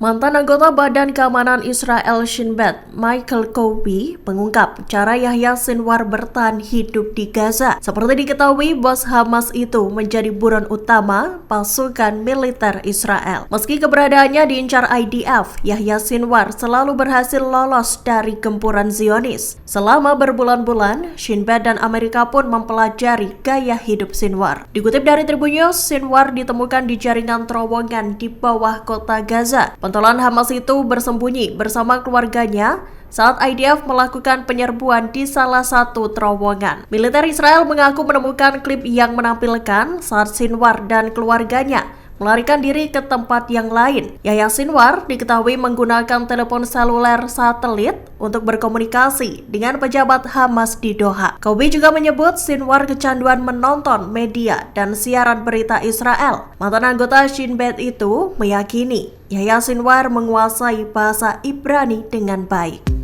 Mantan anggota Badan Keamanan Israel Shin Bet, Michael Kobi, mengungkap cara Yahya Sinwar bertahan hidup di Gaza. Seperti diketahui, bos Hamas itu menjadi buron utama pasukan militer Israel. Meski keberadaannya diincar IDF, Yahya Sinwar selalu berhasil lolos dari gempuran Zionis. Selama berbulan-bulan, Shin Bet dan Amerika pun mempelajari gaya hidup Sinwar. Dikutip dari Tribun News, Sinwar ditemukan di jaringan terowongan di bawah kota Gaza. Pentolan Hamas itu bersembunyi bersama keluarganya saat IDF melakukan penyerbuan di salah satu terowongan. Militer Israel mengaku menemukan klip yang menampilkan saat Sinwar dan keluarganya melarikan diri ke tempat yang lain. Yahya Sinwar diketahui menggunakan telepon seluler satelit untuk berkomunikasi dengan pejabat Hamas di Doha. Kobi juga menyebut Sinwar kecanduan menonton media dan siaran berita Israel. Mantan anggota Shin Bet itu meyakini Yahya Sinwar menguasai bahasa Ibrani dengan baik.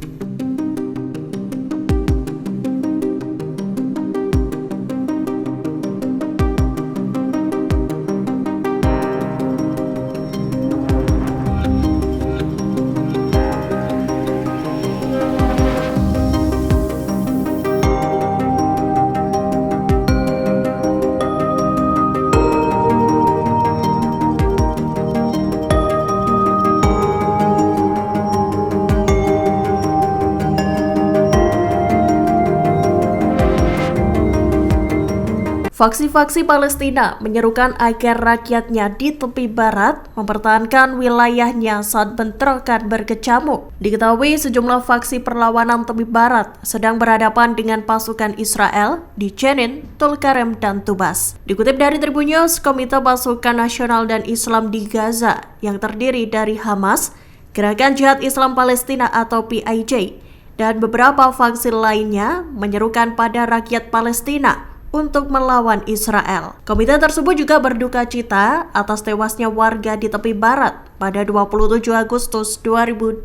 Faksi-faksi Palestina menyerukan agar rakyatnya di tepi barat mempertahankan wilayahnya saat bentrokan berkecamuk. Diketahui sejumlah faksi perlawanan tepi barat sedang berhadapan dengan pasukan Israel di Jenin, Tulkarem, dan Tubas. Dikutip dari Tribun News, Komite Pasukan Nasional dan Islam di Gaza yang terdiri dari Hamas, Gerakan Jihad Islam Palestina atau PIJ, dan beberapa faksi lainnya menyerukan pada rakyat Palestina untuk melawan Israel. Komite tersebut juga berduka cita atas tewasnya warga di tepi barat pada 27 Agustus 2024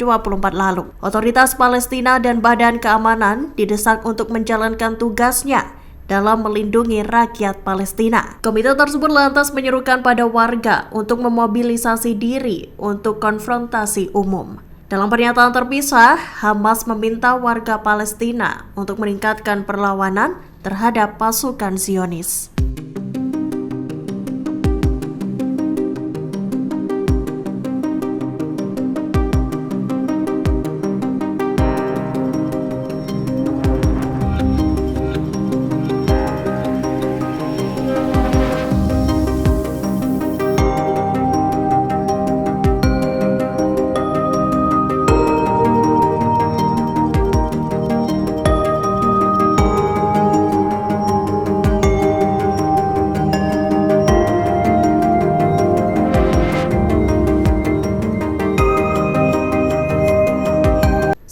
lalu. Otoritas Palestina dan Badan Keamanan didesak untuk menjalankan tugasnya dalam melindungi rakyat Palestina. Komite tersebut lantas menyerukan pada warga untuk memobilisasi diri untuk konfrontasi umum. Dalam pernyataan terpisah, Hamas meminta warga Palestina untuk meningkatkan perlawanan terhadap pasukan Zionis.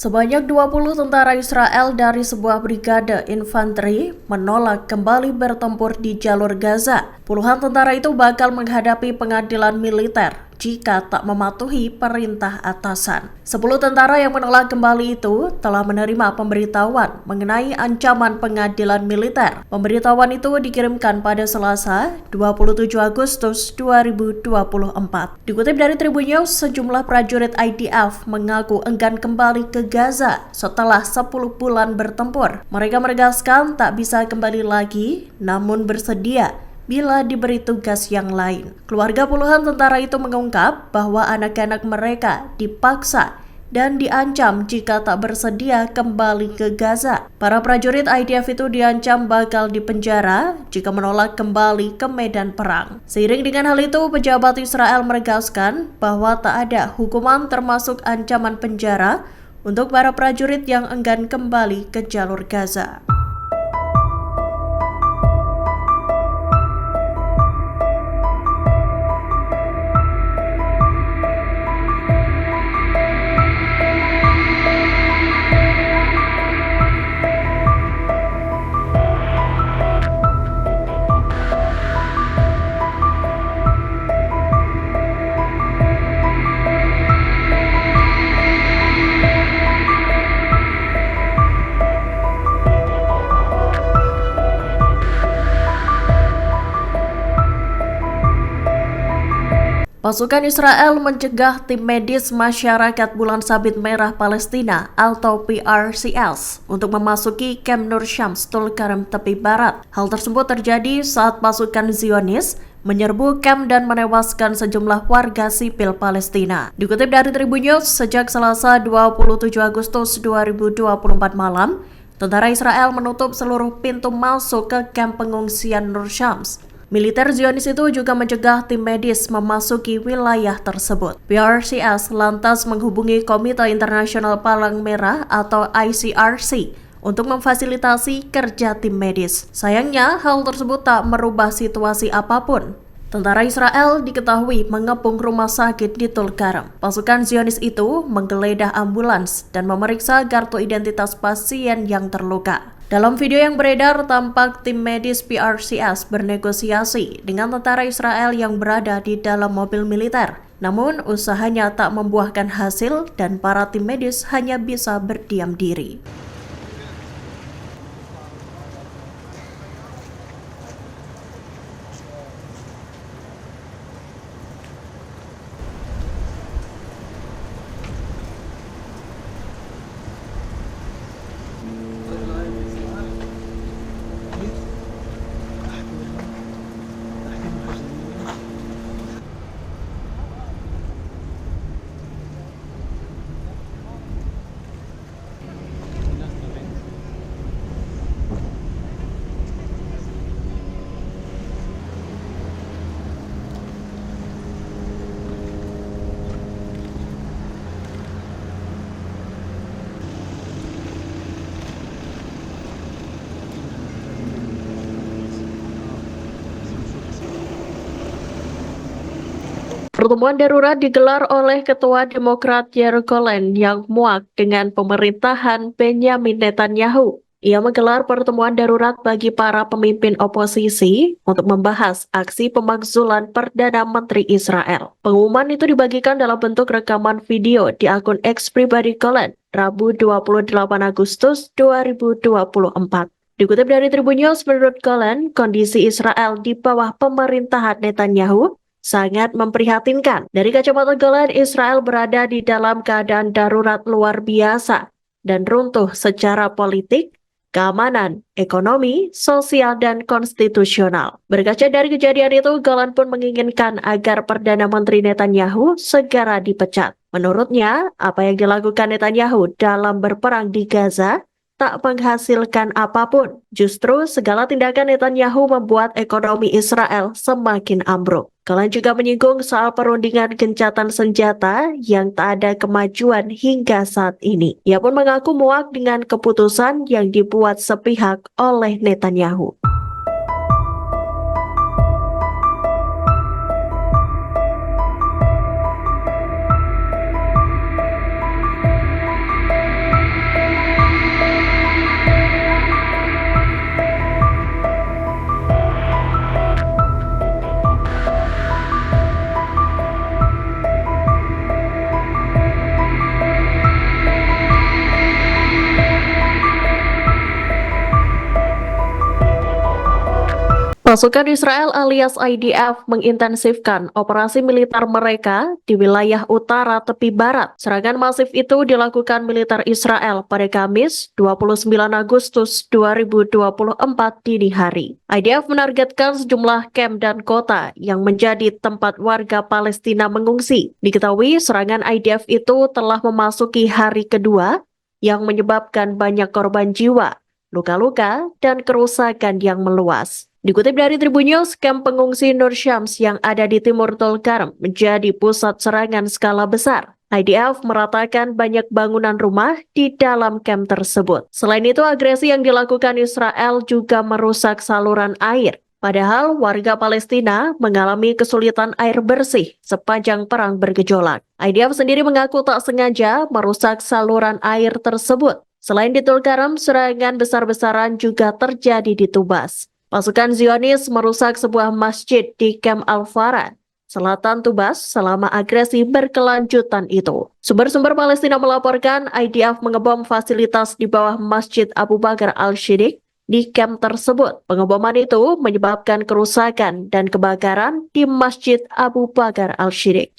Sebanyak 20 tentara Israel dari sebuah brigade infanteri menolak kembali bertempur di jalur Gaza. Puluhan tentara itu bakal menghadapi pengadilan militer jika tak mematuhi perintah atasan. 10 tentara yang menolak kembali itu telah menerima pemberitahuan mengenai ancaman pengadilan militer. Pemberitahuan itu dikirimkan pada Selasa, 27 Agustus 2024. Dikutip dari Tribun News, sejumlah prajurit IDF mengaku enggan kembali ke Gaza setelah 10 bulan bertempur. Mereka menegaskan tak bisa kembali lagi, namun bersedia bila diberi tugas yang lain. Keluarga puluhan tentara itu mengungkap bahwa anak-anak mereka dipaksa dan diancam jika tak bersedia kembali ke Gaza. Para prajurit IDF itu diancam bakal dipenjara jika menolak kembali ke medan perang. Seiring dengan hal itu, pejabat Israel menegaskan bahwa tak ada hukuman termasuk ancaman penjara untuk para prajurit yang enggan kembali ke jalur Gaza. Pasukan Israel mencegah tim medis Masyarakat Bulan Sabit Merah Palestina atau PRCS untuk memasuki Kamp Nur Syams Tulkarem tepi barat. Hal tersebut terjadi saat pasukan Zionis menyerbu kamp dan menewaskan sejumlah warga sipil Palestina. Dikutip dari Tribun News, sejak Selasa 27 Agustus 2024 malam, tentara Israel menutup seluruh pintu masuk ke kamp pengungsian Nur Syams. Militer Zionis itu juga mencegah tim medis memasuki wilayah tersebut. PRCS lantas menghubungi Komite Internasional Palang Merah atau ICRC untuk memfasilitasi kerja tim medis. Sayangnya, hal tersebut tak merubah situasi apapun. Tentara Israel diketahui mengepung rumah sakit di Tulkarem. Pasukan Zionis itu menggeledah ambulans dan memeriksa kartu identitas pasien yang terluka. Dalam video yang beredar, tampak tim medis PRCS bernegosiasi dengan tentara Israel yang berada di dalam mobil militer. Namun, usahanya tak membuahkan hasil dan para tim medis hanya bisa berdiam diri. Pertemuan darurat digelar oleh Ketua Demokrat Yair Golan yang muak dengan pemerintahan Benyamin Netanyahu. Ia menggelar pertemuan darurat bagi para pemimpin oposisi untuk membahas aksi pemakzulan Perdana Menteri Israel. Pengumuman itu dibagikan dalam bentuk rekaman video di akun X pribadi Golan, Rabu 28 Agustus 2024. Dikutip dari Tribun News, menurut Golan, kondisi Israel di bawah pemerintahan Netanyahu sangat memprihatinkan. Dari kacamata Golan, Israel berada di dalam keadaan darurat luar biasa dan runtuh secara politik, keamanan, ekonomi, sosial, dan konstitusional. Berkaca dari kejadian itu, Golan pun menginginkan agar Perdana Menteri Netanyahu segera dipecat. Menurutnya, apa yang dilakukan Netanyahu dalam berperang di Gaza tak menghasilkan apapun. Justru segala tindakan Netanyahu membuat ekonomi Israel semakin ambruk. Golan juga menyinggung soal perundingan gencatan senjata yang tak ada kemajuan hingga saat ini. Ia pun mengaku muak dengan keputusan yang dibuat sepihak oleh Netanyahu. Pasukan Israel alias IDF mengintensifkan operasi militer mereka di wilayah utara tepi barat. Serangan masif itu dilakukan militer Israel pada Kamis 29 Agustus 2024 dini hari. IDF menargetkan sejumlah kamp dan kota yang menjadi tempat warga Palestina mengungsi. Diketahui serangan IDF itu telah memasuki hari kedua yang menyebabkan banyak korban jiwa, luka-luka, dan kerusakan yang meluas. Dikutip dari Tribun News, kamp pengungsi Nur Syams yang ada di timur Tulkarem menjadi pusat serangan skala besar. IDF meratakan banyak bangunan rumah di dalam kamp tersebut. Selain itu, agresi yang dilakukan Israel juga merusak saluran air. Padahal warga Palestina mengalami kesulitan air bersih sepanjang perang bergejolak. IDF sendiri mengaku tak sengaja merusak saluran air tersebut. Selain di Tulkarem, serangan besar-besaran juga terjadi di Tubas. Pasukan Zionis merusak sebuah masjid di Kamp Al-Farad, selatan Tubas, selama agresi berkelanjutan itu. Sumber-sumber Palestina melaporkan IDF mengebom fasilitas di bawah Masjid Abu Bakar Al-Shiddiq di kamp tersebut. Pengeboman itu menyebabkan kerusakan dan kebakaran di Masjid Abu Bakar Al-Shiddiq.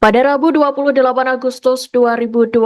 Pada Rabu 28 Agustus 2024,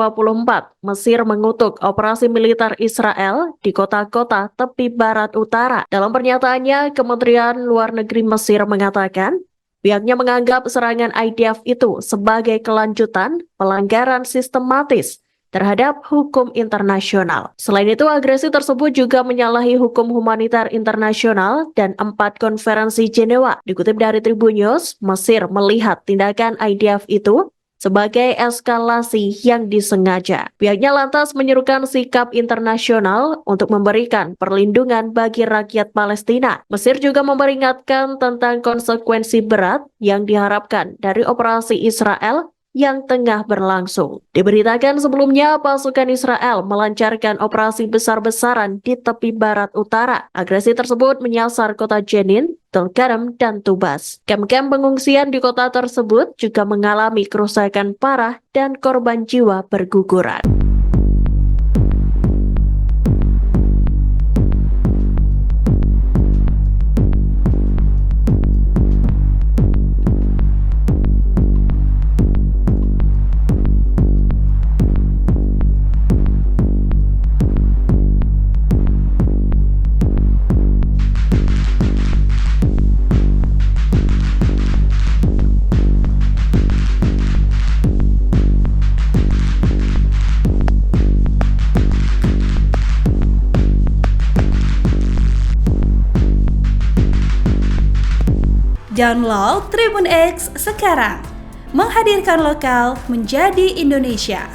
Mesir mengutuk operasi militer Israel di kota-kota tepi barat utara. Dalam pernyataannya, Kementerian Luar Negeri Mesir mengatakan, pihaknya menganggap serangan IDF itu sebagai kelanjutan pelanggaran sistematis terhadap hukum internasional. Selain itu, agresi tersebut juga menyalahi hukum humanitar internasional dan 4 konferensi Jenewa. Dikutip dari Tribun News, Mesir melihat tindakan IDF itu sebagai eskalasi yang disengaja. Pihaknya lantas menyerukan sikap internasional untuk memberikan perlindungan bagi rakyat Palestina. Mesir juga memperingatkan tentang konsekuensi berat yang diharapkan dari operasi Israel yang tengah berlangsung. Diberitakan sebelumnya, pasukan Israel melancarkan operasi besar-besaran di tepi barat utara. Agresi tersebut menyasar kota Jenin, Tulkarem, dan Tubas. Kamp-kamp pengungsian di kota tersebut juga mengalami kerusakan parah dan korban jiwa berguguran. Download Tribun X sekarang, menghadirkan lokal menjadi Indonesia.